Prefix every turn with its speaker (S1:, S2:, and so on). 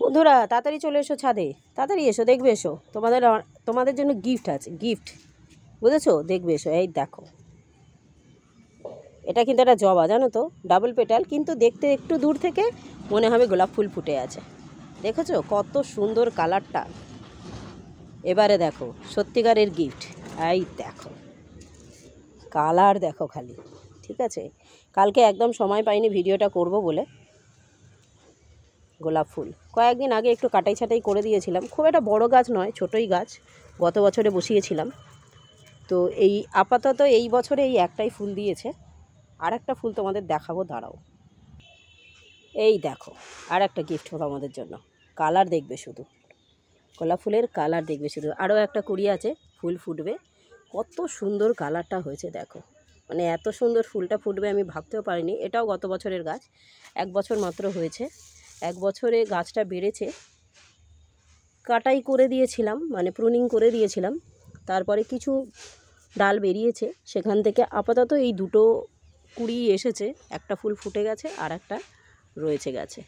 S1: বন্ধুরা তাড়াতাড়ি চলে এসো ছাদে, তাড়াতাড়ি এসো, দেখবে এসো, তোমাদের জন্য গিফট আছে, গিফট, বুঝেছো? দেখবে এসো। এই দেখো, এটা কিন্তু একটা জবা, জানো তো, ডাবল পেটাল, কিন্তু দেখতে একটু দূর থেকে মনে হবে গোলাপ ফুল ফুটে আছে। দেখেছো কত সুন্দর কালারটা? এবারে দেখো সত্যিকারের গিফট। এই দেখো কালার, দেখো খালি। ঠিক আছে, কালকে একদম সময় পাইনি ভিডিওটা করব বলে। গোলাপ ফুল কয়েকদিন আগে একটু কাটাই ছাটাই করে দিয়েছিলাম, খুব একটা বড় গাছ নয়, ছোটোই গাছ, গত বছরে বসিয়েছিলাম। তো এই আপাতত এই বছরে এই একটাই ফুল দিয়েছে। আর একটা ফুল তোমাদের দেখাবো, দাঁড়াও। এই দেখো আর একটা গিফট হলো আমাদের জন্য। কালার দেখবে শুধু, গোলাপ ফুলের কালার দেখবে শুধু। আরও একটা কুড়ি আছে, ফুল ফুটবে। কত সুন্দর কালারটা হয়েছে দেখো, মানে এত সুন্দর ফুলটা ফুটবে আমি ভাবতেও পারিনি। এটাও গত বছরের গাছ, 1 বছর মাত্র হয়েছে। 1 বছরে গাছটা বেড়েছে। কাটাই করে দিয়েছিলাম, মানে প্রুনিং করে দিয়েছিলাম, তারপরে কিছু ডাল বেরিয়েছে, সেখান থেকে আপাতত এই দুটো কুড়ি এসেছে। একটা ফুল ফুটে গেছে আর একটা রয়েছে গাছে।